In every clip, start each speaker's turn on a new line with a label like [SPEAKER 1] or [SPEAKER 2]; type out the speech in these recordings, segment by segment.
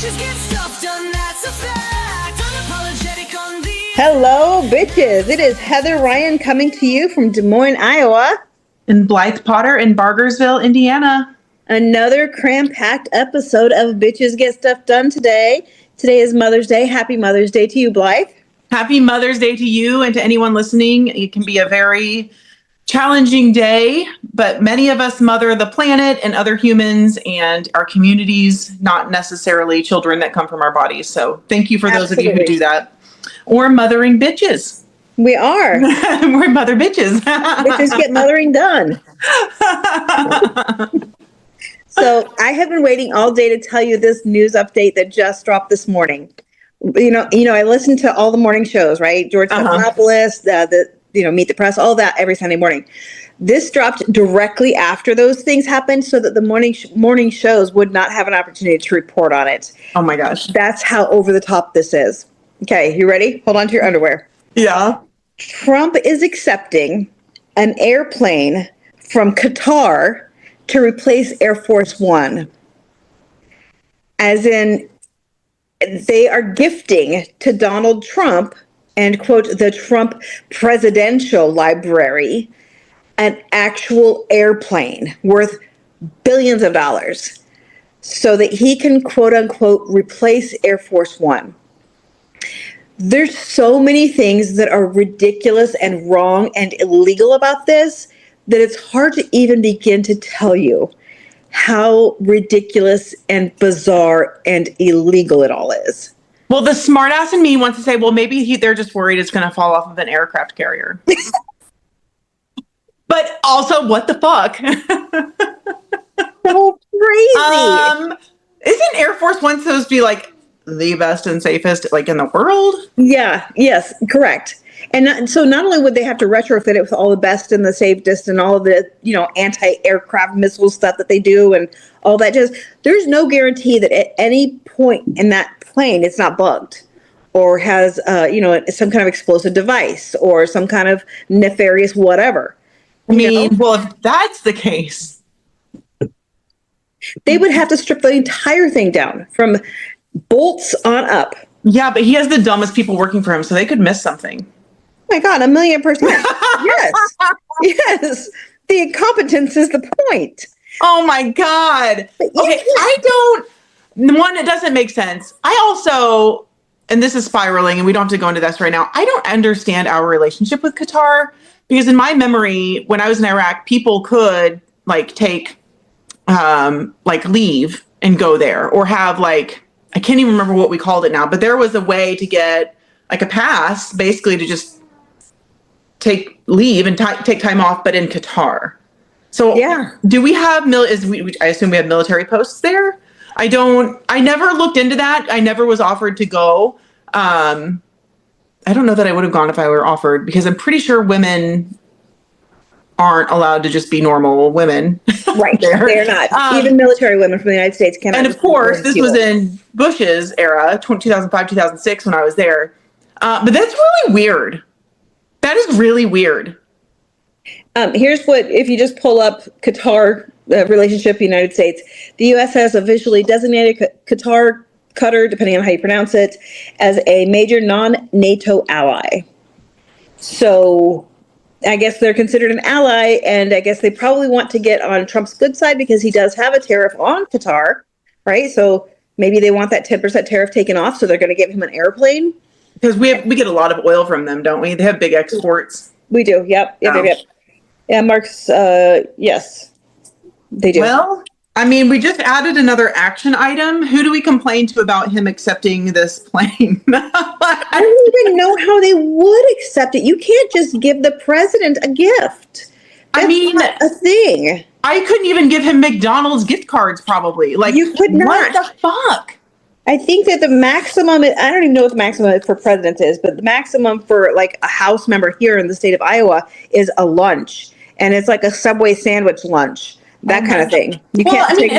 [SPEAKER 1] Bitches get stuff done, that's a fact. Unapologetic on the...
[SPEAKER 2] Hello, bitches. It is Heather Ryan coming to you from Des Moines, Iowa.
[SPEAKER 3] And Blythe Potter in Bargersville, Indiana.
[SPEAKER 2] Another cram-packed episode of Bitches Get Stuff Done today. Today is Mother's Day. Happy Mother's Day to you, Blythe.
[SPEAKER 3] Happy Mother's Day to you and to anyone listening. It can be a very challenging day, but many of us mother the planet and other humans and our communities, not necessarily children that come from our bodies. So thank you for those of you who do that. Or mothering bitches.
[SPEAKER 2] We are.
[SPEAKER 3] We're mother bitches.
[SPEAKER 2] Bitches get mothering done. So I have been waiting all day to tell you this news update that just dropped this morning. You know, I listen to all the morning shows, right? George Stephanopoulos, the Meet the Press, all that every Sunday morning. This dropped directly after those things happened so that the morning shows would not have an opportunity to report on it.
[SPEAKER 3] Oh my gosh.
[SPEAKER 2] That's how over the top this is. Okay, you ready? Hold on to your underwear.
[SPEAKER 3] Yeah.
[SPEAKER 2] Trump is accepting an airplane from Qatar to replace Air Force One. As in, they are gifting to Donald Trump and, quote, the Trump Presidential Library, an actual airplane worth billions of dollars so that he can, quote unquote, replace Air Force One. There's so many things that are ridiculous and wrong and illegal about this that it's hard to even begin to tell you how ridiculous and bizarre and illegal it all is.
[SPEAKER 3] Well, the smartass in me wants to say, well, maybe they're just worried it's going to fall off of an aircraft carrier. But also, what the fuck?
[SPEAKER 2] So crazy.
[SPEAKER 3] Isn't Air Force One supposed to be like the best and safest like in the world?
[SPEAKER 2] Yeah, yes, correct. And so not only would they have to retrofit it with all the best and the safest and all of the, anti-aircraft missile stuff that they do and all that, just there's no guarantee that at any point in that plane it's not bugged or has, some kind of explosive device or some kind of nefarious whatever.
[SPEAKER 3] I mean, well, if that's the case,
[SPEAKER 2] they would have to strip the entire thing down from bolts on up.
[SPEAKER 3] Yeah, but he has the dumbest people working for him, so they could miss something.
[SPEAKER 2] Oh my God, 1,000,000%. Yes. Yes. The incompetence is the point.
[SPEAKER 3] Oh my God. Okay, it doesn't make sense. I also, and this is spiraling and we don't have to go into this right now. I don't understand our relationship with Qatar because in my memory, when I was in Iraq, people could take leave and go there or have I can't even remember what we called it now, but there was a way to get a pass basically to just take leave and take time off, but in Qatar. So yeah, do we have I assume we have military posts there? I never looked into that. I never was offered to go. I don't know that I would have gone if I were offered because I'm pretty sure women aren't allowed to just be normal women.
[SPEAKER 2] Right. They're not. Even military women from the United States cannot.
[SPEAKER 3] And of course, this was in Bush's era, 2005, 2006, when I was there. But that's really weird. That is really weird.
[SPEAKER 2] Here's what, if you just pull up Qatar relationship, United States, the U.S. has officially designated Qatar, depending on how you pronounce it, as a major non-NATO ally. So I guess they're considered an ally, and I guess they probably want to get on Trump's good side because he does have a tariff on Qatar, right? So maybe they want that 10% tariff taken off, so they're going to give him an airplane.
[SPEAKER 3] Because we get a lot of oil from them, don't we? They have big exports.
[SPEAKER 2] We do. Yep. Yeah, Mark's, yes, they do.
[SPEAKER 3] Well, I mean, we just added another action item. Who do we complain to about him accepting this plane?
[SPEAKER 2] I don't even know how they would accept it. You can't just give the president a gift. That's not a thing.
[SPEAKER 3] I couldn't even give him McDonald's gift cards, probably.
[SPEAKER 2] You could not.
[SPEAKER 3] What the fuck?
[SPEAKER 2] I think that the maximum, I don't even know what the maximum for presidents is, but the maximum for a House member here in the state of Iowa is a lunch. And it's a Subway sandwich lunch, that kind of thing.
[SPEAKER 3] And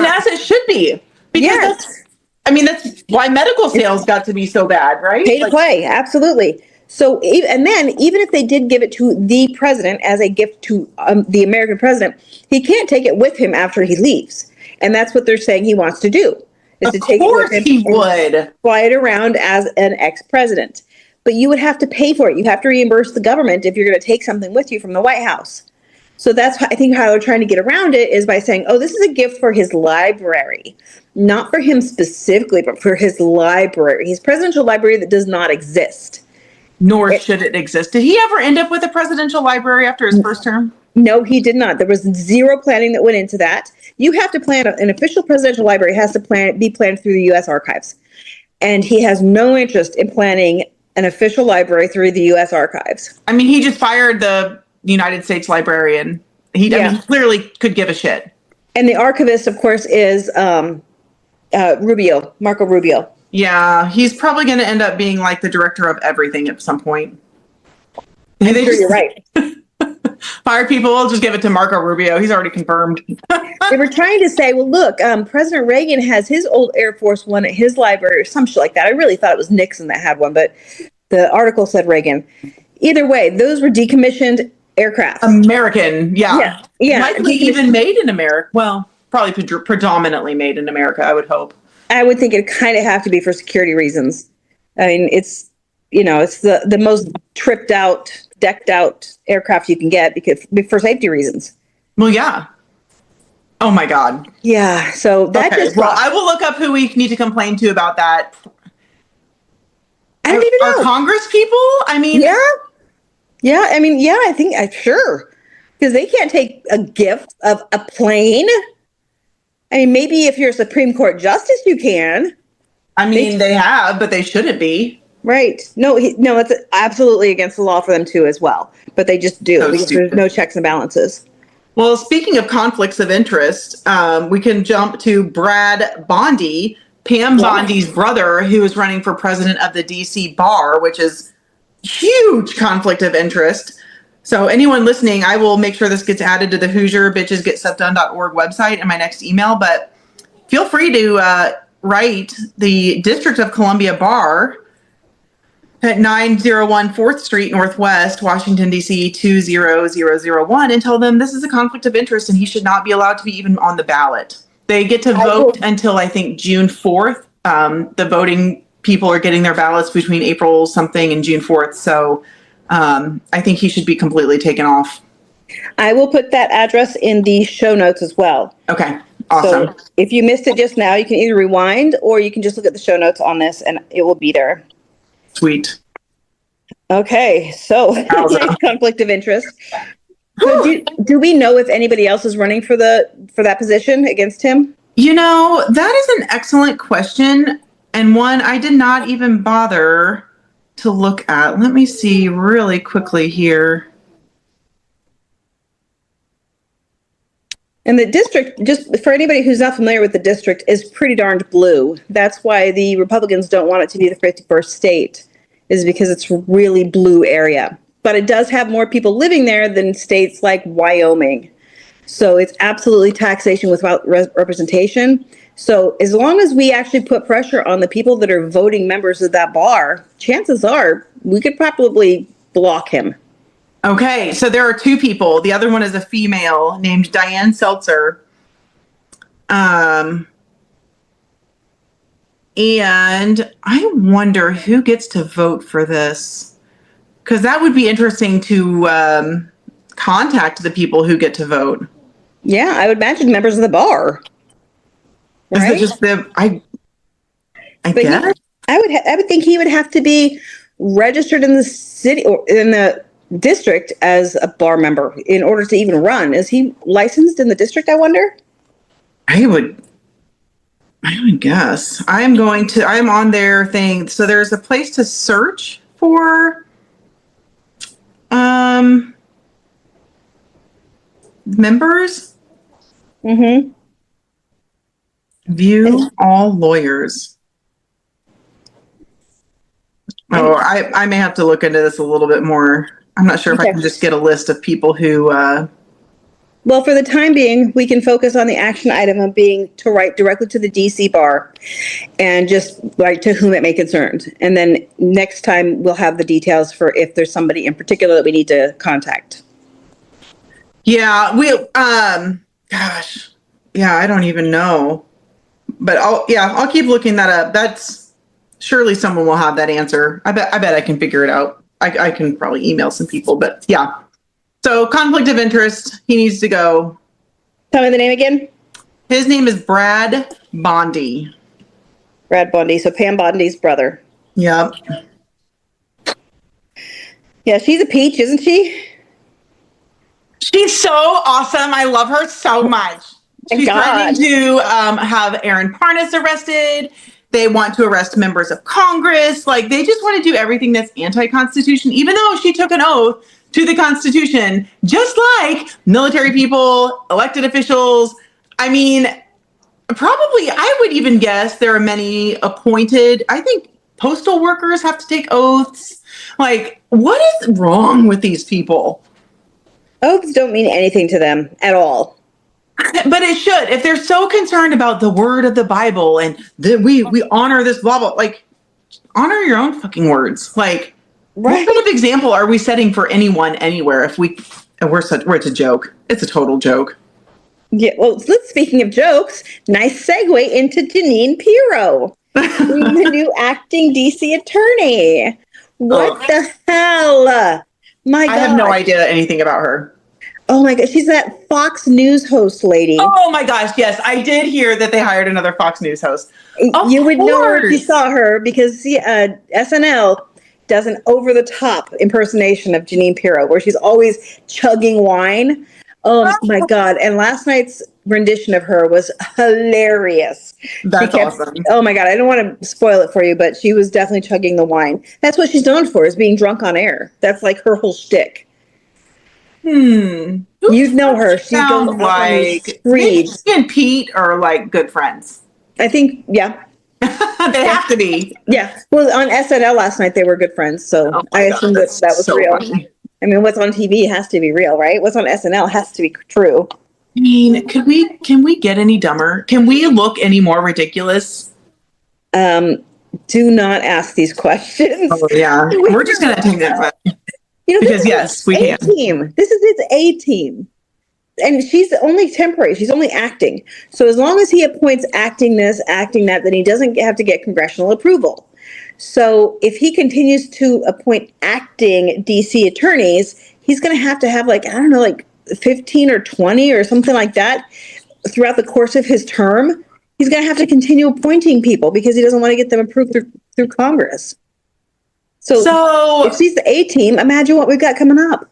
[SPEAKER 3] as it should be. Because that's why medical sales got to be so bad, right?
[SPEAKER 2] Pay to play, absolutely. So, and then even if they did give it to the president as a gift to the American president, he can't take it with him after he leaves. And that's what they're saying he wants to do. is
[SPEAKER 3] Of
[SPEAKER 2] to take it with
[SPEAKER 3] course
[SPEAKER 2] him
[SPEAKER 3] he
[SPEAKER 2] and
[SPEAKER 3] would.
[SPEAKER 2] fly it around as an ex-president. But you would have to pay for it. You have to reimburse the government if you're going to take something with you from the White House. So that's I think how they're trying to get around it is by saying, oh, this is a gift for his library. Not for him specifically, but for his library, his presidential library that does not exist.
[SPEAKER 3] Nor should it exist. Did he ever end up with a presidential library after his first term?
[SPEAKER 2] No, he did not. There was zero planning that went into that. You have to plan an official presidential library has to be planned through the U.S. Archives, and he has no interest in planning an official library through the U.S. Archives.
[SPEAKER 3] I mean, he just fired the United States librarian. I mean, he clearly could give a shit.
[SPEAKER 2] And the archivist, of course, is Marco Rubio.
[SPEAKER 3] Yeah, he's probably going to end up being like the director of everything at some point.
[SPEAKER 2] I'm sure you're right.
[SPEAKER 3] Fire people, we'll just give it to Marco Rubio. He's already confirmed.
[SPEAKER 2] They were trying to say, well, look, President Reagan has his old Air Force One at his library or some shit like that. I really thought it was Nixon that had one, but the article said Reagan. Either way, those were decommissioned aircraft.
[SPEAKER 3] American, yeah. Likely even made in America. Well, probably predominantly made in America, I would hope.
[SPEAKER 2] I would think it'd kind of have to be for security reasons. I mean, it's the most tripped out, decked out aircraft you can get for safety reasons.
[SPEAKER 3] Well, yeah. Oh my God.
[SPEAKER 2] Yeah. So that
[SPEAKER 3] I will look up who we need to complain to about that.
[SPEAKER 2] I don't even know.
[SPEAKER 3] Are Congress people? I mean,
[SPEAKER 2] yeah. I mean, yeah. I think sure, because they can't take a gift of a plane. I mean, maybe if you're a Supreme Court justice, you can.
[SPEAKER 3] I mean, they have, but they shouldn't be.
[SPEAKER 2] Right. No, it's absolutely against the law for them too as well. But they just do because there's no checks and balances.
[SPEAKER 3] Well, speaking of conflicts of interest, we can jump to Brad Bondi, Pam Bondi's brother, who is running for president of the DC Bar, which is huge conflict of interest. So anyone listening, I will make sure this gets added to the HoosierBitchesGetStuffDone.org website in my next email, but feel free to write the District of Columbia Bar at 901 4th Street Northwest, Washington, D.C. 20001, and tell them this is a conflict of interest and he should not be allowed to be even on the ballot. They get to vote until, I think, June 4th. The voting people are getting their ballots between April something and June 4th. So I think he should be completely taken off.
[SPEAKER 2] I will put that address in the show notes as well.
[SPEAKER 3] Okay, awesome.
[SPEAKER 2] So if you missed it just now, you can either rewind or you can just look at the show notes on this and it will be there.
[SPEAKER 3] Sweet.
[SPEAKER 2] Okay, so conflict of interest. So do we know if anybody else is running for that position against him?
[SPEAKER 3] You know, that is an excellent question, and one I did not even bother to look at. Let me see really quickly here.
[SPEAKER 2] And the district, just for anybody who's not familiar with the district, is pretty darned blue. That's why the Republicans don't want it to be the 51st state, is because it's a really blue area. But it does have more people living there than states like Wyoming. So it's absolutely taxation without representation. So as long as we actually put pressure on the people that are voting members of that bar, chances are we could probably block him.
[SPEAKER 3] Okay, so there are two people. The other one is a female named Diane Seltzer. And I wonder who gets to vote for this, because that would be interesting to contact the people who get to vote.
[SPEAKER 2] Yeah, I would imagine members of the bar. Right?
[SPEAKER 3] Is it just I guess?
[SPEAKER 2] I would think he would have to be registered in the city or in the district as a bar member in order to even run. Is he licensed in the district, I wonder?
[SPEAKER 3] I would guess. I'm on their thing. So there's a place to search for members.
[SPEAKER 2] Mm-hmm.
[SPEAKER 3] View all lawyers. Oh, I may have to look into this a little bit more. I'm not sure if I can just get a list of people who...
[SPEAKER 2] Well, for the time being, we can focus on the action item of being to write directly to the DC bar and just write to whom it may concern. And then next time we'll have the details for if there's somebody in particular that we need to contact.
[SPEAKER 3] Yeah, I don't even know. But I'll keep looking that up. That's surely someone will have that answer. I bet I can figure it out. I can probably email some people, but yeah. So conflict of interest. He needs to go.
[SPEAKER 2] Tell me the name again.
[SPEAKER 3] His name is Brad Bondi.
[SPEAKER 2] Brad Bondi. So Pam Bondi's brother.
[SPEAKER 3] Yep.
[SPEAKER 2] Yeah, she's a peach, isn't she?
[SPEAKER 3] She's so awesome. I love her so much. She's trying to have Aaron Parnas arrested. They want to arrest members of Congress. Like, they just want to do everything that's anti-Constitution, even though she took an oath to the Constitution, just like military people, elected officials. I mean, probably, I would even guess there are many appointed. I think postal workers have to take oaths. Like, what is wrong with these people?
[SPEAKER 2] Oaths don't mean anything to them at all.
[SPEAKER 3] But it should. If they're so concerned about the word of the Bible and that we honor this blah blah, like, honor your own fucking words. Like,
[SPEAKER 2] right.
[SPEAKER 3] What kind of example are we setting for anyone anywhere if it's a joke? It's a total joke.
[SPEAKER 2] Yeah. Well, speaking of jokes, nice segue into Jeanine Pirro, the new acting DC attorney. What the hell? My God.
[SPEAKER 3] I have no idea anything about her.
[SPEAKER 2] Oh my God, she's that Fox News host lady.
[SPEAKER 3] Oh my gosh, yes, I did hear that they hired another Fox News host.
[SPEAKER 2] You would know her if you saw her, because SNL does an over-the-top impersonation of Jeanine Pirro, where she's always chugging wine. Oh my God, and last night's rendition of her was hilarious.
[SPEAKER 3] That's awesome.
[SPEAKER 2] Oh my God, I don't want to spoil it for you, but she was definitely chugging the wine. That's what she's known for, is being drunk on air. That's like her whole shtick. You know her. She goes like
[SPEAKER 3] she and Pete are like good friends.
[SPEAKER 2] I think, yeah.
[SPEAKER 3] They have to be.
[SPEAKER 2] Yeah. Well, on SNL last night, they were good friends. So I assume that was so real. Funny. I mean, what's on TV has to be real, right? What's on SNL has to be true.
[SPEAKER 3] I mean, can we get any dumber? Can we look any more ridiculous?
[SPEAKER 2] Do not ask these questions.
[SPEAKER 3] Oh, yeah. We're just going to take that. Because yes, we can.
[SPEAKER 2] Team. This is its A team. And she's only temporary. She's only acting. So as long as he appoints acting this, acting that, then he doesn't have to get congressional approval. So if he continues to appoint acting DC attorneys, he's going to have like, I don't know, like 15 or 20 or something like that throughout the course of his term. He's going to have to continue appointing people because he doesn't want to get them approved through Congress. So if she's the A team, imagine what we've got coming up.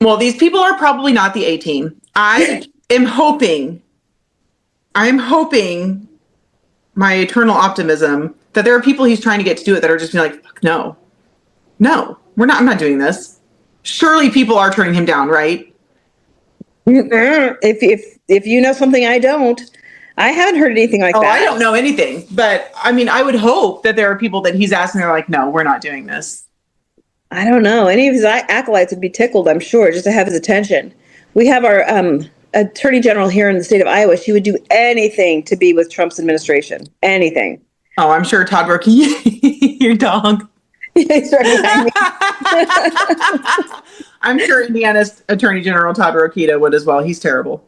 [SPEAKER 3] Well, these people are probably not the A team. I'm hoping my eternal optimism that there are people he's trying to get to do it that are just being like, fuck, no, I'm not doing this. Surely people are turning him down, right?
[SPEAKER 2] If you know something I don't, I haven't heard anything like that.
[SPEAKER 3] I don't know anything, but I mean, I would hope that there are people that he's asking, they're like, no, we're not doing this.
[SPEAKER 2] I don't know. Any of his acolytes would be tickled, I'm sure, just to have his attention. We have our attorney general here in the state of Iowa. She would do anything to be with Trump's administration. Anything.
[SPEAKER 3] Oh, I'm sure Todd Rokita, your dog.
[SPEAKER 2] He's right behind me.
[SPEAKER 3] I'm sure Indiana's attorney general Todd Rokita would as well. He's terrible.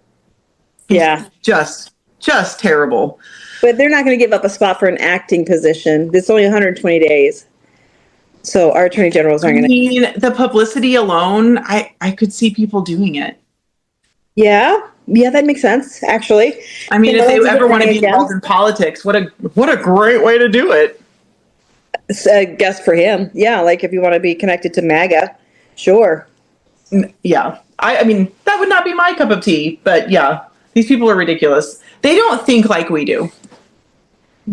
[SPEAKER 2] Yeah.
[SPEAKER 3] Just terrible.
[SPEAKER 2] But they're not going to give up a spot for an acting position. It's only 120 days. So our attorney generals aren't going to.
[SPEAKER 3] I mean, the publicity alone, I could see people doing it.
[SPEAKER 2] Yeah, that makes sense, actually.
[SPEAKER 3] I mean, if they ever want to be involved in politics, what a great way to do it.
[SPEAKER 2] I guess for him, yeah, like if you want to be connected to MAGA, sure.
[SPEAKER 3] Yeah, I mean, that would not be my cup of tea, but yeah, these people are ridiculous. They don't think like we do.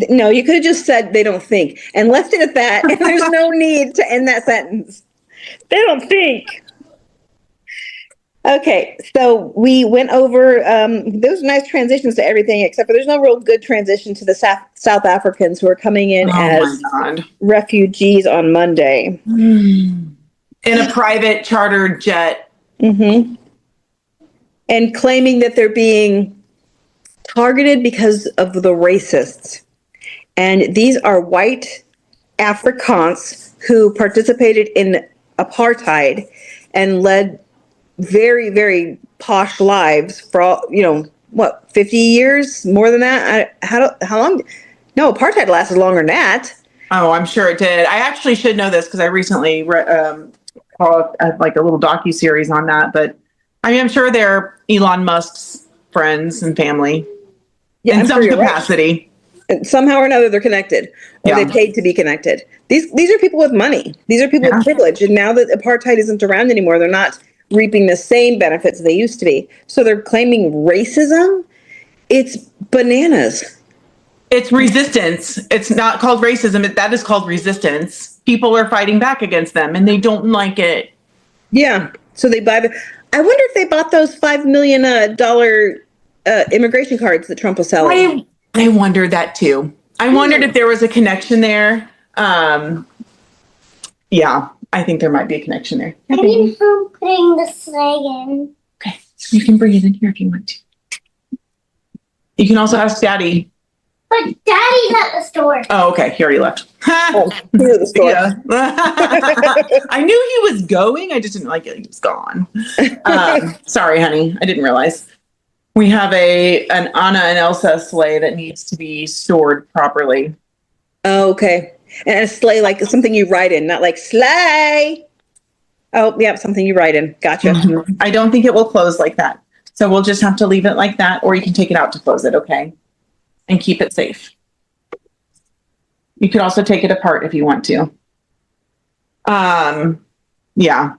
[SPEAKER 2] No, you could have just said they don't think and left it at that. And there's no need to end that sentence. They don't think. Okay, so we went over those nice transitions to everything, except for there's no real good transition to the South Africans who are coming in as refugees on Monday.
[SPEAKER 3] In a private chartered jet.
[SPEAKER 2] Mm-hmm. And claiming that they're being targeted because of the racists. And these are white Afrikaans who participated in apartheid and led very, very posh lives for all, what, 50 years, more than that? How long? No, apartheid lasted longer than that.
[SPEAKER 3] Oh, I'm sure it did. I actually should know this because I recently saw like a little docu-series on that. But I mean, I'm sure they're Elon Musk's friends and family
[SPEAKER 2] Yeah,
[SPEAKER 3] in
[SPEAKER 2] I'm
[SPEAKER 3] some
[SPEAKER 2] sure you're right.
[SPEAKER 3] capacity.
[SPEAKER 2] And somehow or another, they're connected, or
[SPEAKER 3] Yeah.
[SPEAKER 2] they paid to be connected. These are people with money. These are people
[SPEAKER 3] Yeah.
[SPEAKER 2] with privilege. And now that apartheid isn't around anymore, they're not reaping the same benefits they used to be. So they're claiming racism. It's bananas.
[SPEAKER 3] It's resistance. It's not called racism. That is called resistance. People are fighting back against them and they don't like it.
[SPEAKER 2] Yeah. So they buy I wonder if they bought those $5 million immigration cards that Trump was selling.
[SPEAKER 3] I wondered that too. I wondered if there was a connection there. Yeah, I think there might be a connection there.
[SPEAKER 4] I need help putting the sleigh in.
[SPEAKER 3] Okay, you can bring it in here if you want to. You can also ask Daddy.
[SPEAKER 4] But Daddy's at the store.
[SPEAKER 3] Oh, okay. He already left.
[SPEAKER 2] Oh, he's at the store.
[SPEAKER 3] Yeah. I knew he was going. I just didn't like it. He was gone. Sorry, honey. I didn't realize. We have an Anna and Elsa sleigh that needs to be stored properly.
[SPEAKER 2] Oh, okay. And a sleigh, like something you ride in, not like sleigh. Oh, yeah, something you ride in. Gotcha.
[SPEAKER 3] Mhm. I don't think it will close like that. So we'll just have to leave it like that, or you can take it out to close it, okay? And keep it safe. You could also take it apart if you want to. Yeah.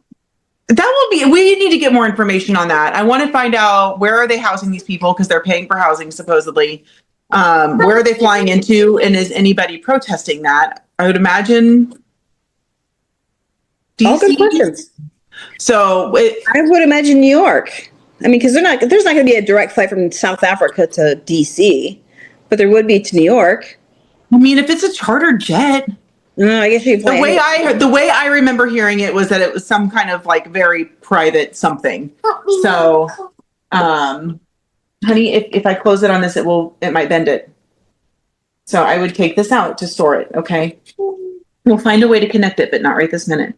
[SPEAKER 3] We need to get more information on that. I want to find out, where are they housing these people? Because they're paying for housing, supposedly. Where are they flying into? And is anybody protesting that? I would imagine
[SPEAKER 2] All good
[SPEAKER 3] DC.
[SPEAKER 2] questions.
[SPEAKER 3] So
[SPEAKER 2] I would imagine New York. I mean, because there's not going to be a direct flight from South Africa to DC, but there would be to New York.
[SPEAKER 3] I mean, if it's a charter jet,
[SPEAKER 2] I guess you fly.
[SPEAKER 3] the way I remember hearing it was that it was some kind of like very private something.
[SPEAKER 4] Help me.
[SPEAKER 3] So, honey, if I close it on this, it might bend it. So I would take this out to store it. Okay. We'll find a way to connect it, but not right this minute.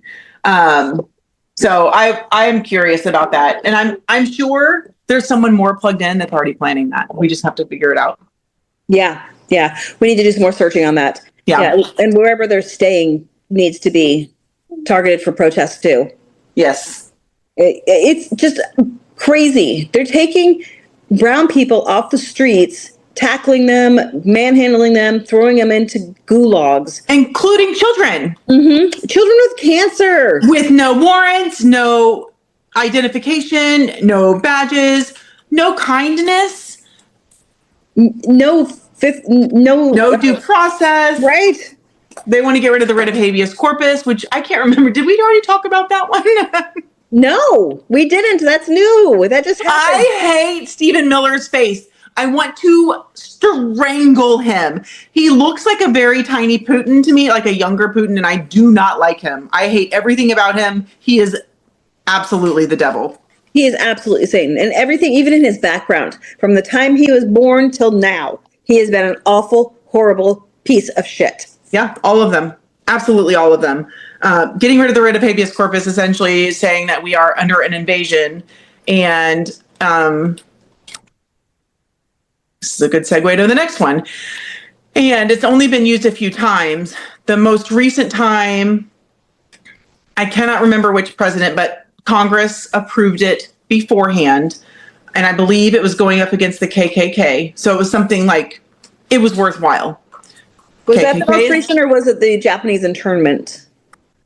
[SPEAKER 3] So I am curious about that. And I'm sure there's someone more plugged in that's already planning that. We just have to figure it out.
[SPEAKER 2] Yeah. We need to do some more searching on that.
[SPEAKER 3] Yeah.
[SPEAKER 2] And wherever they're staying needs to be targeted for protests too.
[SPEAKER 3] Yes.
[SPEAKER 2] It's just crazy. They're taking brown people off the streets, tackling them, manhandling them, throwing them into gulags.
[SPEAKER 3] Including children.
[SPEAKER 2] Mm-hmm. Children with cancer.
[SPEAKER 3] With no warrants, no identification, no badges, no kindness,
[SPEAKER 2] No
[SPEAKER 3] due process.
[SPEAKER 2] Right.
[SPEAKER 3] They want to get rid of the writ of habeas corpus, which I can't remember. Did we already talk about that one?
[SPEAKER 2] No, we didn't. That's new. That just happened.
[SPEAKER 3] I hate Stephen Miller's face. I want to strangle him. He looks like a very tiny Putin to me, like a younger Putin, and I do not like him. I hate everything about him. He is absolutely the devil.
[SPEAKER 2] He is absolutely Satan. And everything, even in his background, from the time he was born till now, he has been an awful, horrible piece of shit.
[SPEAKER 3] Yeah, all of them. Absolutely all of them. Getting rid of the writ of habeas corpus, essentially saying that we are under an invasion. And this is a good segue to the next one. And it's only been used a few times. The most recent time, I cannot remember which president, but Congress approved it beforehand. And I believe it was going up against the KKK. So it was something like, it was worthwhile.
[SPEAKER 2] Was that the most recent, or was it the Japanese internment?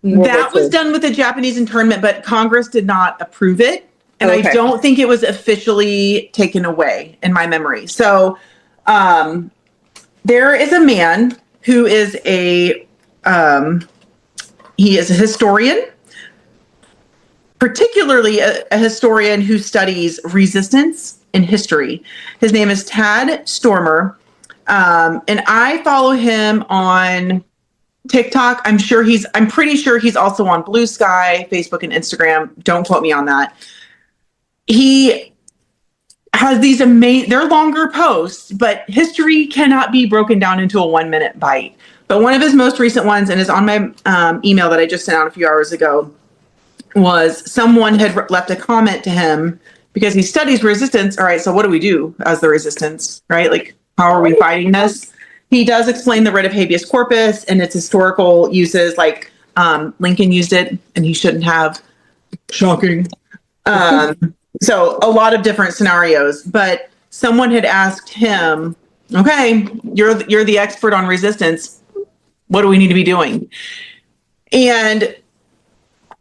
[SPEAKER 3] That was done with the Japanese internment, but Congress did not approve it. And
[SPEAKER 2] Okay.
[SPEAKER 3] I don't think it was officially taken away in my memory. So there is a man who is he is a historian, particularly a historian who studies resistance in history. His name is Tad Stormer. And I follow him on TikTok. I'm pretty sure he's also on Blue Sky, Facebook, and Instagram. Don't quote me on that. He has these they're longer posts, but history cannot be broken down into a 1-minute bite. But one of his most recent ones, and is on my email that I just sent out a few hours ago, was someone had left a comment to him because he studies resistance. All right, so what do we do as the resistance, right? Like, how are we fighting this? He does explain the writ of habeas corpus and its historical uses, like Lincoln used it and he shouldn't have. Shocking. So a lot of different scenarios, but someone had asked him, okay, you're the expert on resistance. What do we need to be doing? And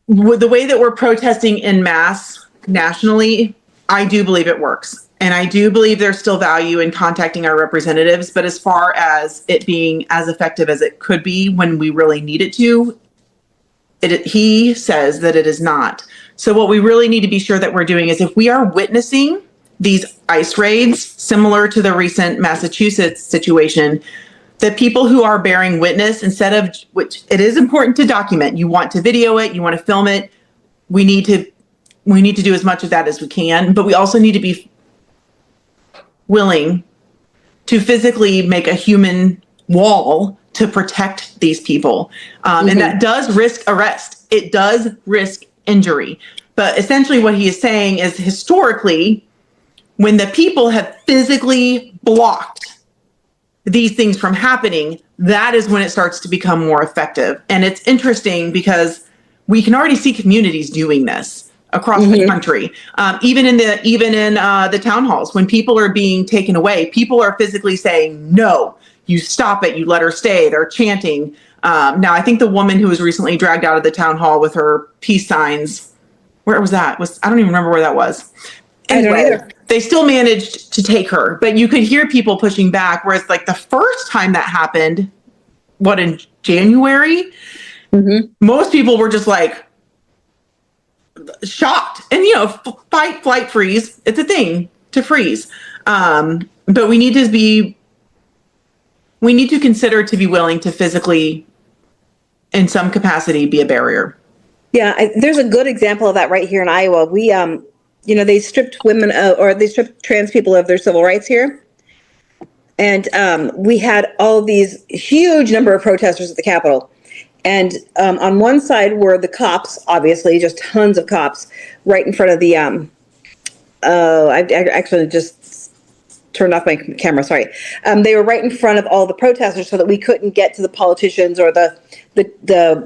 [SPEAKER 3] with the way that we're protesting in mass nationally, I do believe it works. And I do believe there's still value in contacting our representatives. But as far as it being as effective as it could be when we really need it to, he says that it is not. So what we really need to be sure that we're doing is if we are witnessing these ICE raids, similar to the recent Massachusetts situation, the people who are bearing witness, instead of, which it is important to document, you want to video it, you want to film it, we need to do as much of that as we can, but we also need to be willing to physically make a human wall to protect these people. And that does risk arrest. It does risk injury. But essentially what he is saying is historically, when the people have physically blocked these things from happening, that is when it starts to become more effective. And it's interesting because we can already see communities doing this across the country. Even in the town halls, when people are being taken away, people are physically saying, no, you stop it, you let her stay. They're chanting. Now, I think the woman who was recently dragged out of the town hall with her peace signs, where was that? I don't even remember where that was. Anyway, I don't either. They still managed to take her, but you could hear people pushing back. Whereas like the first time that happened, in January, most people were just like shocked. And, fight, flight, freeze. It's a thing to freeze. But we need to consider to be willing to physically, in some capacity, be a barrier.
[SPEAKER 2] Yeah, there's a good example of that right here in Iowa. We, they stripped women or they stripped trans people of their civil rights here. And we had all these huge number of protesters at the Capitol. And on one side were the cops, obviously, just tons of cops right in front of the, I actually just turned off my camera, sorry. They were right in front of all the protesters so that we couldn't get to the politicians or the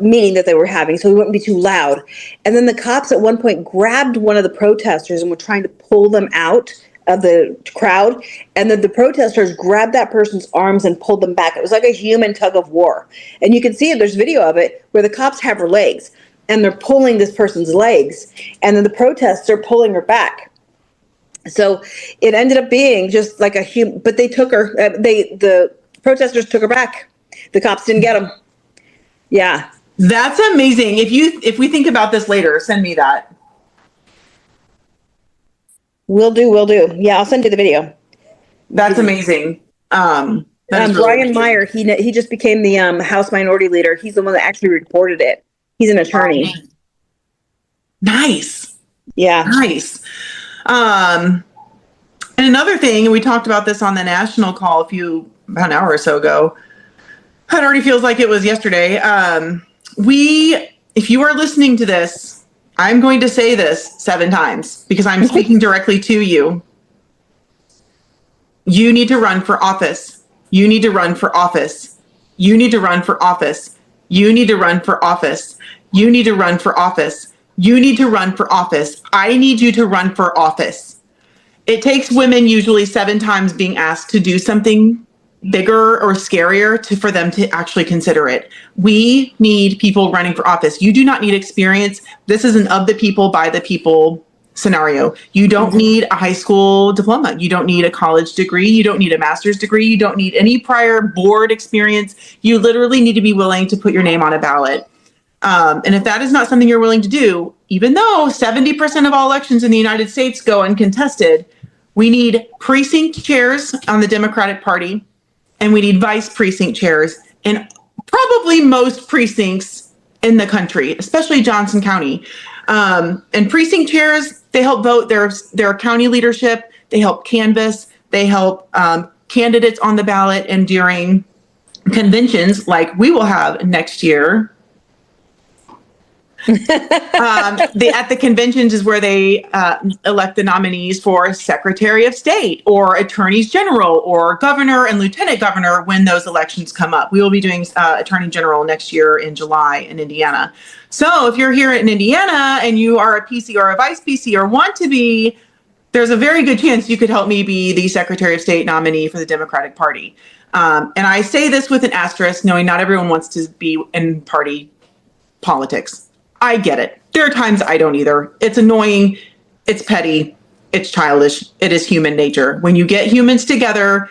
[SPEAKER 2] meeting that they were having, so we wouldn't be too loud. And then the cops at one point grabbed one of the protesters and were trying to pull them out of the crowd. And then the protesters grabbed that person's arms and pulled them back. It was like a human tug of war. And you can see it, there's video of it, where the cops have her legs and they're pulling this person's legs. And then the protesters are pulling her back. So it ended up being just like a human, but they took her, the protesters took her back. The cops didn't get them. Yeah.
[SPEAKER 3] That's amazing. If we think about this later, send me that.
[SPEAKER 2] Will do. Yeah, I'll send you the video.
[SPEAKER 3] That's amazing. That is really
[SPEAKER 2] Brian
[SPEAKER 3] amazing.
[SPEAKER 2] Meyer, he just became the House Minority Leader. He's the one that actually reported it. He's an attorney.
[SPEAKER 3] Nice.
[SPEAKER 2] Yeah.
[SPEAKER 3] Nice. And another thing, and we talked about this on the national call about an hour or so ago. It already feels like it was yesterday. If you are listening to this, I'm going to say this 7 times because I'm speaking directly to you. You need to run for office. You need to run for office. You need to run for office. You need to run for office. You need to run for office. You need to run for office. I need you to run for office. It takes women usually 7 times being asked to do something bigger or scarier for them to actually consider it. We need people running for office. You do not need experience. This is an of the people, by the people scenario. You don't need a high school diploma. You don't need a college degree. You don't need a master's degree. You don't need any prior board experience. You literally need to be willing to put your name on a ballot. And if that is not something you're willing to do, even though 70% of all elections in the United States go uncontested, we need precinct chairs on the Democratic Party. And we need vice precinct chairs in probably most precincts in the country, especially Johnson County. And precinct chairs, they help vote their county leadership. They help canvass. They help candidates on the ballot and during conventions like we will have next year. At the conventions is where they elect the nominees for Secretary of State or Attorneys General or Governor and Lieutenant Governor when those elections come up. We will be doing Attorney General next year in July in Indiana. So if you're here in Indiana and you are a PC or a vice PC or want to be, there's a very good chance you could help me be the Secretary of State nominee for the Democratic Party. And I say this with an asterisk, knowing not everyone wants to be in party politics. I get it. There are times I don't either. It's annoying. It's petty. It's childish. It is human nature. When you get humans together,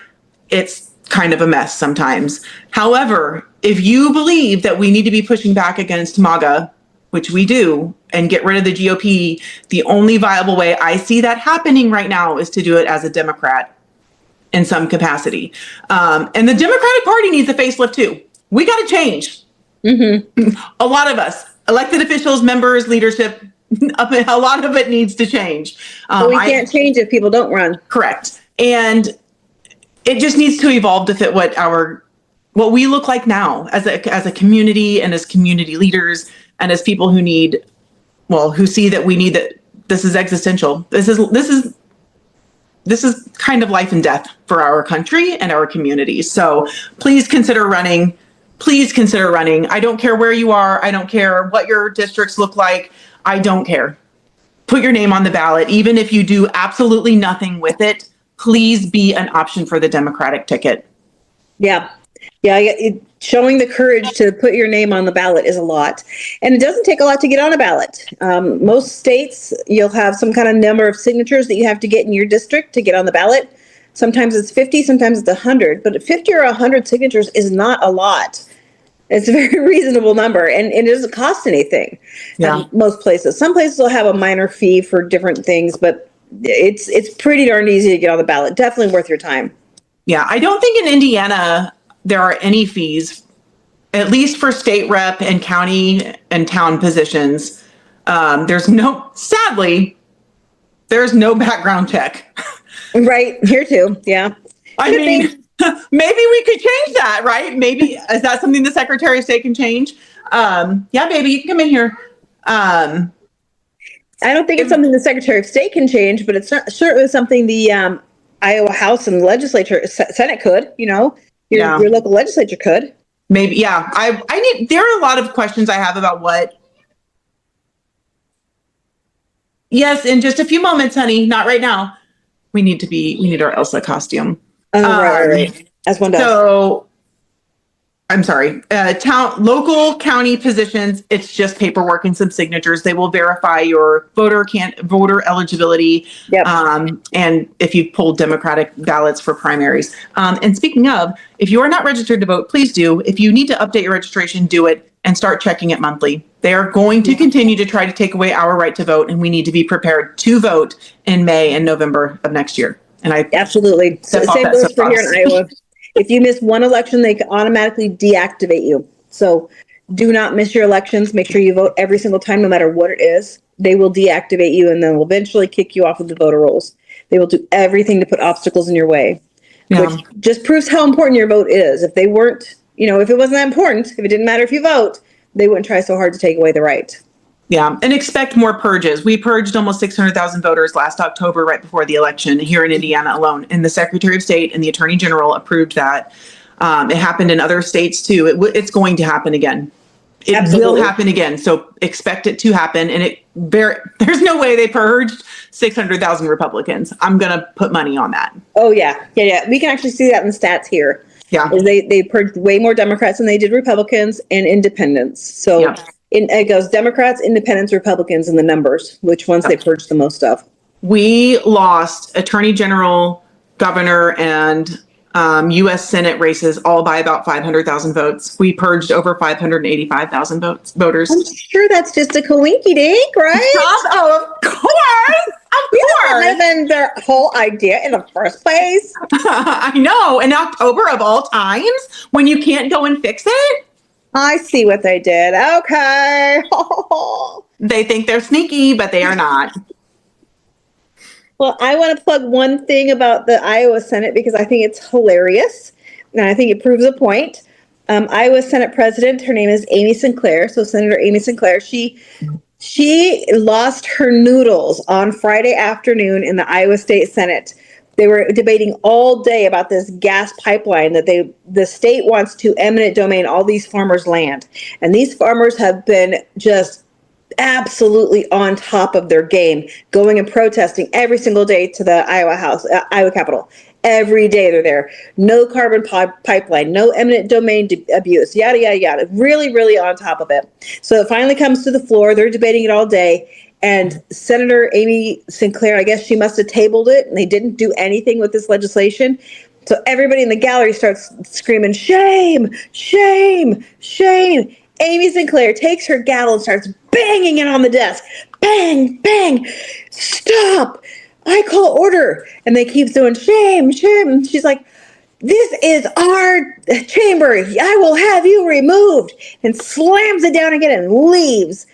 [SPEAKER 3] it's kind of a mess sometimes. However, if you believe that we need to be pushing back against MAGA, which we do, and get rid of the GOP, the only viable way I see that happening right now is to do it as a Democrat in some capacity. And the Democratic Party needs a facelift too. We got to change. Mm-hmm. A lot of us, elected officials, members, leadership, a lot of it needs to change.
[SPEAKER 2] But we can't change if people don't run.
[SPEAKER 3] Correct. And it just needs to evolve to fit what we look like now as a community and as community leaders and as people who see that we need that. This is existential. This is kind of life and death for our country and our communities. So please consider running. Please consider running. I don't care where you are. I don't care what your districts look like. I don't care. Put your name on the ballot. Even if you do absolutely nothing with it, please be an option for the Democratic ticket.
[SPEAKER 2] Yeah. Showing the courage to put your name on the ballot is a lot. And it doesn't take a lot to get on a ballot. Most states, you'll have some kind of number of signatures that you have to get in your district to get on the ballot. Sometimes it's 50, sometimes it's 100, but 50 or 100 signatures is not a lot. It's a very reasonable number, and it doesn't cost anything.
[SPEAKER 3] Yeah.
[SPEAKER 2] Most places. Some places will have a minor fee for different things, but it's pretty darn easy to get on the ballot. Definitely worth your time. Yeah,
[SPEAKER 3] I don't think in Indiana there are any fees, at least for state rep and county and town positions. Sadly, there's no background check.
[SPEAKER 2] Right, here too, yeah.
[SPEAKER 3] I mean, maybe we could change that, right? Maybe, is that something the Secretary of State can change? Yeah, baby, you can come in here.
[SPEAKER 2] I don't think it's something the Secretary of State can change, but it's certainly something the Iowa House and legislature, Senate could, your local legislature could.
[SPEAKER 3] Maybe, yeah. There are a lot of questions I have about what. Yes, in just a few moments, honey, not right now. We need our Elsa costume.
[SPEAKER 2] Oh, right. As one does. So, I'm sorry. Local county positions, it's just paperwork and some signatures. They will verify your voter eligibility. Yep. And if you've pulled Democratic ballots for primaries. And speaking of, if you are not registered to vote, please do. If you need to update your registration, do it and start checking it monthly. They are going to continue to try to take away our right to vote, and we need to be prepared to vote in May and November of next year. And absolutely. Same goes for here in Iowa. If you miss one election, they can automatically deactivate you. So do not miss your elections. Make sure you vote every single time, no matter what it is. They will deactivate you and then will eventually kick you off of the voter rolls. They will do everything to put obstacles in your way, which just proves how important your vote is. If they weren't, if it wasn't that important, if it didn't matter if you vote, they wouldn't try so hard to take away the right. Yeah, and expect more purges. We purged almost 600,000 voters last October, right before the election here in Indiana alone. And the Secretary of State and the Attorney General approved that. It happened in other states too. It's going to happen again. It will happen again. So expect it to happen. And there's no way they purged 600,000 Republicans. I'm going to put money on that. Oh, yeah. We can actually see that in the stats here. Yeah. They purged way more Democrats than they did Republicans and independents. So it goes Democrats, independents, Republicans in the numbers, which ones they purged the most of. We lost Attorney General, Governor, and U.S. Senate races all by about 500,000 votes. We purged over 585,000 voters. I'm sure that's just a coinky dink, right? Oh, of course. Of course. That been their whole idea in the first place. I know. In October of all times, when you can't go and fix it. I see what they did. Okay. They think they're sneaky, but they are not. Well, I want to plug one thing about the Iowa Senate because I think it's hilarious and I think it proves a point. Iowa Senate President. Her name is Amy Sinclair. So Senator Amy Sinclair, she lost her noodles on Friday afternoon in the Iowa State Senate. They were debating all day about this gas pipeline that the state wants to eminent domain all these farmers' land. And these farmers have been just absolutely on top of their game, going and protesting every single day to the Iowa Capitol. Every day they're there. No carbon pipeline, no eminent domain abuse, yada, yada, yada. Really, really on top of it. So it finally comes to the floor. They're debating it all day. And Senator Amy Sinclair, I guess she must have tabled it, and they didn't do anything with this legislation. So everybody in the gallery starts screaming, shame, shame, shame. Amy Sinclair takes her gavel and starts banging it on the desk. Bang, bang, stop. I call order. And they keep doing shame, shame. And she's like, this is our chamber. I will have you removed. And slams it down again and leaves.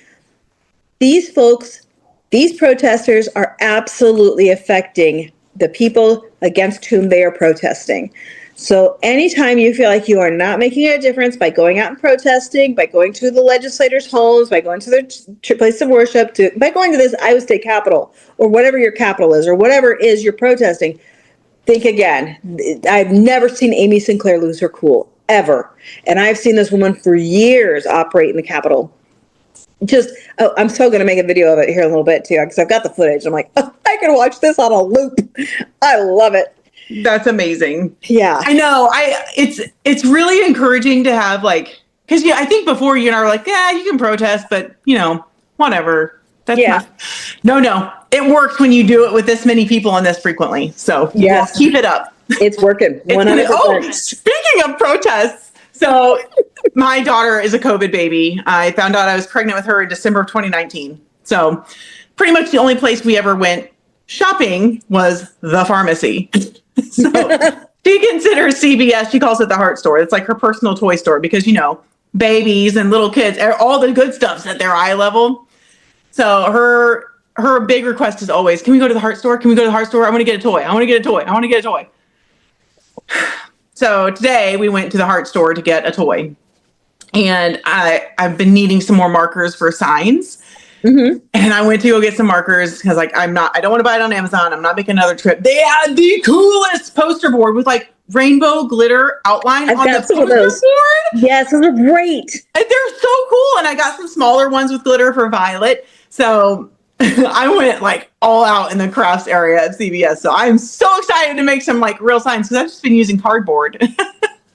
[SPEAKER 2] These folks, these protesters are absolutely affecting the people against whom they are protesting. So anytime you feel like you are not making a difference by going out and protesting, by going to the legislators' homes, by going to their place of worship, by going to this Iowa State Capitol, or whatever your capital is, or whatever it is you're protesting, think again. I've never seen Amy Sinclair lose her cool, ever. And I've seen this woman for years operate in the Capitol. I'm so going to make a video of it here in a little bit, too, because I've got the footage. I'm like, oh, I can watch this on a loop. I love it.
[SPEAKER 3] That's amazing.
[SPEAKER 2] Yeah.
[SPEAKER 3] I know. It's really encouraging to have because I think before you and I were like, yeah, you can protest, but whatever. That's no. It works when you do it with this many people and this frequently. So yes, keep it up.
[SPEAKER 2] It's working. 100%.
[SPEAKER 3] Speaking of protests, so my daughter is a COVID baby. I found out I was pregnant with her in December of 2019. So pretty much the only place we ever went shopping was the pharmacy. So she considers CVS, she calls it the heart store. It's like her personal toy store because, babies and little kids, all the good stuff's at their eye level. So her big request is always, can we go to the heart store? Can we go to the heart store? I want to get a toy. I want to get a toy. I want to get a toy. So today we went to the heart store to get a toy. And I've been needing some more markers for signs. Mm-hmm. And I went to go get some markers because I don't want to buy it on Amazon. I'm not making another trip. They had the coolest poster board with rainbow glitter outline on the poster board.
[SPEAKER 2] Yes, those are great.
[SPEAKER 3] And they're so cool. And I got some smaller ones with glitter for Violet. So I went all out in the crafts area at CVS. So I'm so excited to make some real signs because I've just been using cardboard.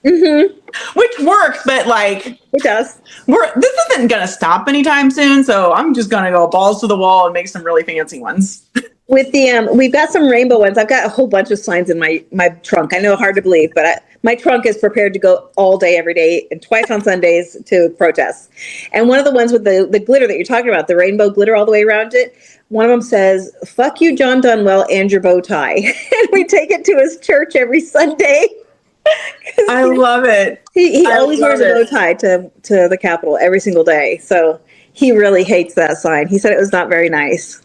[SPEAKER 3] Mm-hmm. Which works, but
[SPEAKER 2] it does.
[SPEAKER 3] This isn't gonna stop anytime soon, so I'm just gonna go balls to the wall and make some really fancy ones.
[SPEAKER 2] With the we've got some rainbow ones. I've got a whole bunch of signs in my trunk. I know, hard to believe, but my trunk is prepared to go all day, every day, and twice on Sundays to protest. And one of the ones with the glitter that you're talking about, the rainbow glitter all the way around it, one of them says, "Fuck you, John Dunwell, and your bow tie." And we take it to his church every Sunday.
[SPEAKER 3] I love it.
[SPEAKER 2] He always wears a bow tie to the Capitol every single day. So he really hates that sign. He said it was not very nice.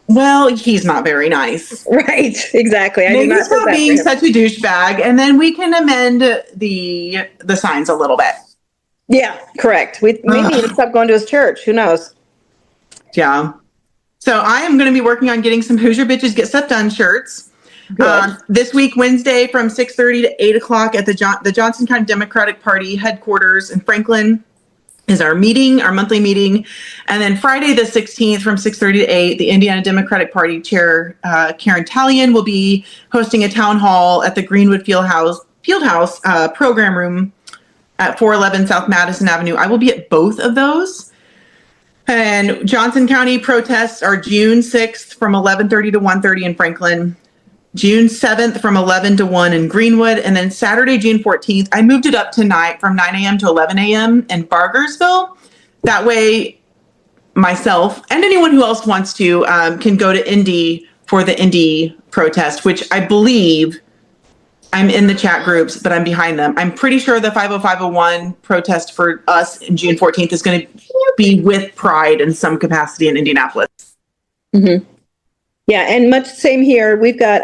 [SPEAKER 3] Well, he's not very nice.
[SPEAKER 2] Right. Exactly.
[SPEAKER 3] Maybe stop being such a douchebag, and then we can amend the signs a little bit.
[SPEAKER 2] Yeah, correct. Maybe even stop going to his church. Who knows?
[SPEAKER 3] Yeah. So I am going to be working on getting some Hoosier Bitches Get Stuff Done shirts. This week, Wednesday, from 6:30 to 8 o'clock at the Johnson County Democratic Party headquarters in Franklin is our monthly meeting. And then Friday the 16th from 6:30 to 8, the Indiana Democratic Party Chair, Karen Talion, will be hosting a town hall at the Greenwood Fieldhouse program room at 411 South Madison Avenue. I will be at both of those. And Johnson County protests are June 6th from 11:30 to 1:30 in Franklin. June 7th from 11 to 1 in Greenwood, and then Saturday, June 14th, I moved it up tonight from 9 a.m. to 11 a.m. in Bargersville. That way, myself and anyone who else wants to can go to Indy for the Indy protest, which I believe I'm in the chat groups, but I'm behind them. I'm pretty sure the 50501 protest for us in June 14th is going to be with Pride in some capacity in Indianapolis.
[SPEAKER 2] Mm-hmm. Yeah, and much same here. We've got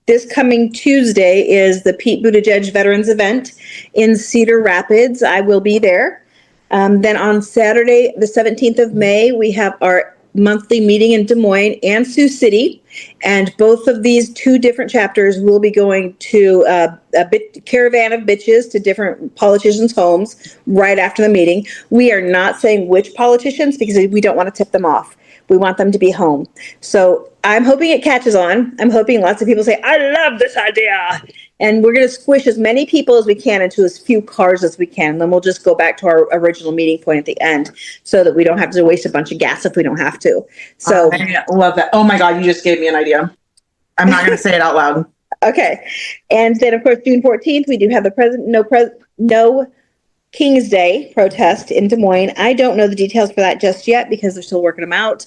[SPEAKER 2] this coming Tuesday is the Pete Buttigieg Veterans Event in Cedar Rapids. I will be there. Then on Saturday, the 17th of May, we have our monthly meeting in Des Moines and Sioux City. And both of these two different chapters will be going to caravan of bitches to different politicians' homes right after the meeting. We are not saying which politicians because we don't want to tip them off. We want them to be home. So I'm hoping it catches on. I'm hoping lots of people say, I love this idea. And we're going to squish as many people as we can into as few cars as we can. Then we'll just go back to our original meeting point at the end so that we don't have to waste a bunch of gas if we don't have to. So
[SPEAKER 3] I love that. Oh my God, you just gave me an idea. I'm not going to say it out loud.
[SPEAKER 2] Okay. And then, of course, June 14th, we do have the No King's Day protest in Des Moines. I don't know the details for that just yet because they're still working them out.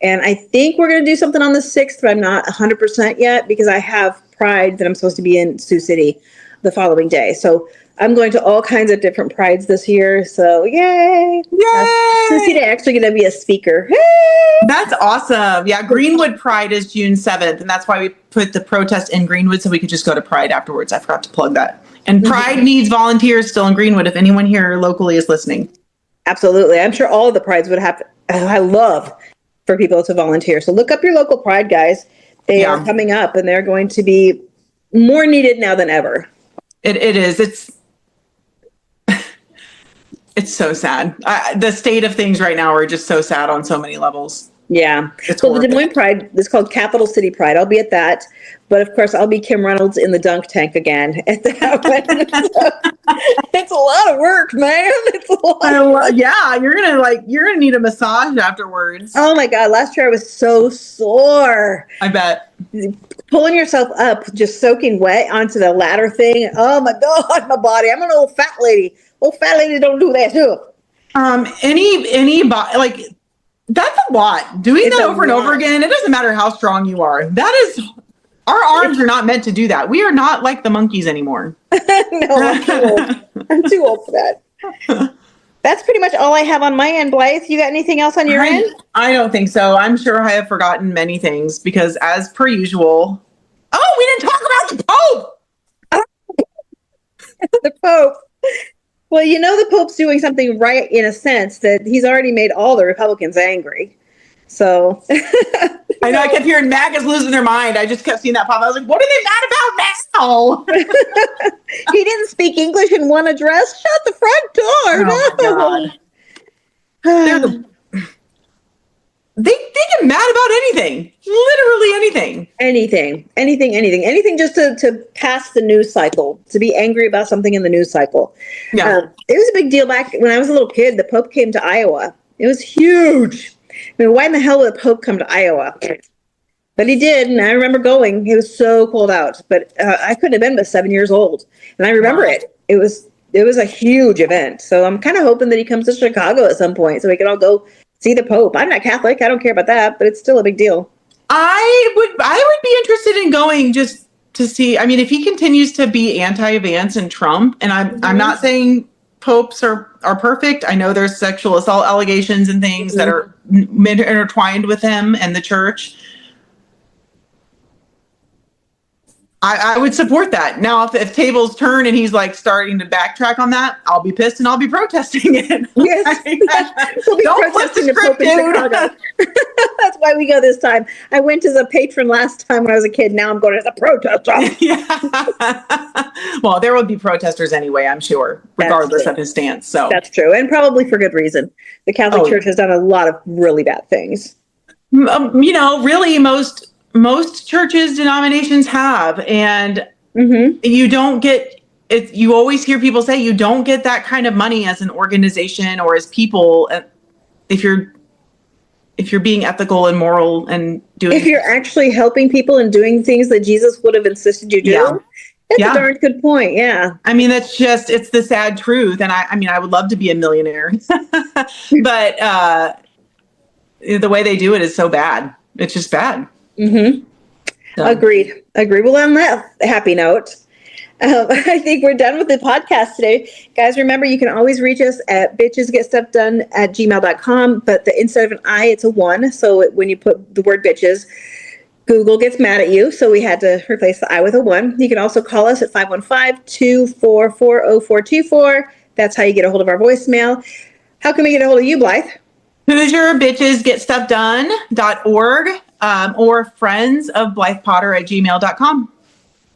[SPEAKER 2] And I think we're going to do something on the 6th, but I'm not 100% yet because I have Pride that I'm supposed to be in Sioux City the following day. So I'm going to all kinds of different prides this year. So yay!
[SPEAKER 3] Yay!
[SPEAKER 2] Sioux City actually going to be a speaker. Hey!
[SPEAKER 3] That's awesome. Yeah, Greenwood Pride is June 7th, and that's why we put the protest in Greenwood so we could just go to Pride afterwards. I forgot to plug that. And Pride needs volunteers still in Greenwood if anyone here locally is listening.
[SPEAKER 2] Absolutely. I'm sure all of the prides would have. I love for people to volunteer. So look up your local pride, guys. They are coming up, and they're going to be more needed now than ever.
[SPEAKER 3] It is. It's so sad. The state of things right now are just so sad on so many levels.
[SPEAKER 2] Yeah.
[SPEAKER 3] It's
[SPEAKER 2] well, the Des Moines Pride is called Capital City Pride. I'll be at that. But of course, I'll be Kim Reynolds in the dunk tank again at that one. It's a lot of work, man. It's a lot of work.
[SPEAKER 3] Yeah, you're gonna need a massage afterwards.
[SPEAKER 2] Oh my God. Last year I was so sore.
[SPEAKER 3] I bet.
[SPEAKER 2] Pulling yourself up, just soaking wet onto the ladder thing. Oh my God, my body. I'm an old fat lady. Old fat lady don't do that too.
[SPEAKER 3] Like that's a lot. Doing that over and over again, it doesn't matter how strong you are. That is, our arms are not meant to do that. We are not like the monkeys anymore.
[SPEAKER 2] No, I'm too old. I'm too old for that. That's pretty much all I have on my end, Blythe. You got anything else on your end?
[SPEAKER 3] I don't think so. I'm sure I have forgotten many things because, as per usual, we didn't talk about the Pope.
[SPEAKER 2] The Pope. Well, you know the Pope's doing something right in a sense that he's already made all the Republicans angry. So
[SPEAKER 3] I know I kept hearing MAGA's losing their mind. I just kept seeing that pop. I was like, what are they mad about now?
[SPEAKER 2] He didn't speak English in one address. Shut the front door.
[SPEAKER 3] Oh my God. They get mad about anything. Literally anything. Anything
[SPEAKER 2] just to pass the news cycle, to be angry about something in the news cycle.
[SPEAKER 3] Yeah.
[SPEAKER 2] It was a big deal back when I was a little kid. The Pope came to Iowa. It was huge. I mean, why in the hell would the Pope come to Iowa? But he did, and I remember going. It was so cold out, but I couldn't have been but 7 years old, and I remember it. It was a huge event. So I'm kind of hoping that he comes to Chicago at some point, so we can all go see the Pope. I'm not Catholic. I don't care about that, but it's still a big deal.
[SPEAKER 3] I would be interested in going just to see. I mean, if he continues to be anti-Vance and Trump, and I'm not saying popes are perfect. I know there's sexual assault allegations and things that are intertwined with him and the church. I would support that. Now, if tables turn and he's like starting to backtrack on that, I'll be pissed and I'll be protesting it.
[SPEAKER 2] Yes. We'll be
[SPEAKER 3] Don't flip the script, dude.
[SPEAKER 2] That's why we go this time. I went as a patron last time when I was a kid. Now I'm going as a protester.
[SPEAKER 3] Yeah. Well, there will be protesters anyway, I'm sure, regardless of his stance. So
[SPEAKER 2] that's true. And probably for good reason. The Catholic Church has done a lot of really bad things.
[SPEAKER 3] Really most churches, denominations have, and you don't get it. You always hear people say you don't get that kind of money as an organization or as people if you're being ethical and moral and doing. If
[SPEAKER 2] you're actually helping people and doing things that Jesus would have insisted you do. That's a darn good point. Yeah.
[SPEAKER 3] I mean, it's the sad truth. And I would love to be a millionaire, but the way they do it is so bad. It's just bad. So.
[SPEAKER 2] Agreed. Well, on that happy note, I think we're done with the podcast today. Guys, remember, you can always reach us at bitchesgetstuffdone@gmail.com, but instead of an I, it's a 1. So when you put the word bitches, Google gets mad at you, so we had to replace the I with a 1. You can also call us at 515-244-0424. That's how you get a hold of our voicemail. How can we get a hold of you, Blythe?
[SPEAKER 3] HoosierBitchesGetStuffDone.org or friendsofblythepotter@gmail.com.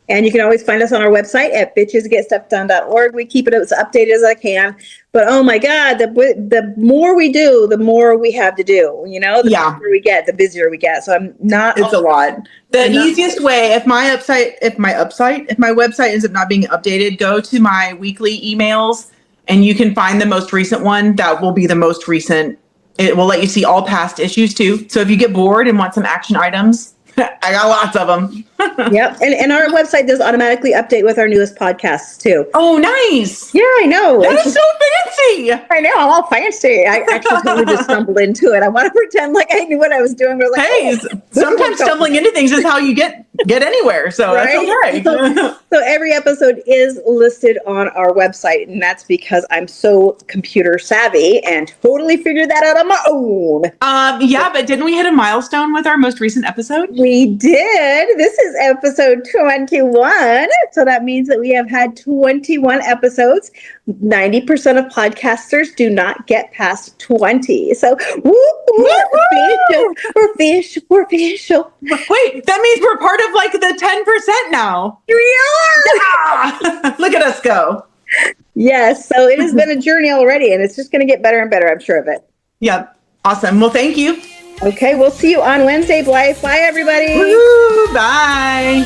[SPEAKER 2] And you can always find us on our website at bitchesgetstuffdone.org. We keep it as updated as I can. But oh my God, the more we do, the more we have to do. You know, the busier we get, the busier we get. So I'm not.
[SPEAKER 3] It's a lot. The easiest way, if my website ends up not being updated, go to my weekly emails and you can find the most recent one. That will be the most recent. It will let you see all past issues too. So if you get bored and want some action items, I got lots of them.
[SPEAKER 2] Yep. And our website does automatically update with our newest podcasts too.
[SPEAKER 3] Oh, nice.
[SPEAKER 2] Yeah, I know.
[SPEAKER 3] That is so fancy.
[SPEAKER 2] I know. I'm all fancy. I actually totally just stumbled into it. I want to pretend like I knew what I was doing. We're like,
[SPEAKER 3] hey, sometimes stumbling into things is how you get anywhere. So
[SPEAKER 2] right?
[SPEAKER 3] That's okay.
[SPEAKER 2] So every episode is listed on our website, and that's because I'm so computer savvy and totally figured that out on my own.
[SPEAKER 3] Yeah, but didn't we hit a milestone with our most recent episode?
[SPEAKER 2] We did. This is episode 21. So that means that we have had 21 episodes. 90% of podcasters do not get past 20. So we're official.
[SPEAKER 3] Wait, that means we're part of like the 10% now.
[SPEAKER 2] We are.
[SPEAKER 3] Yeah. Look at us go.
[SPEAKER 2] Yes. So it has been a journey already, and it's just going to get better and better. I'm sure of it.
[SPEAKER 3] Yep. Awesome. Well, thank you.
[SPEAKER 2] Okay. We'll see you on Wednesday, Blythe. Bye, everybody.
[SPEAKER 3] Woo, bye.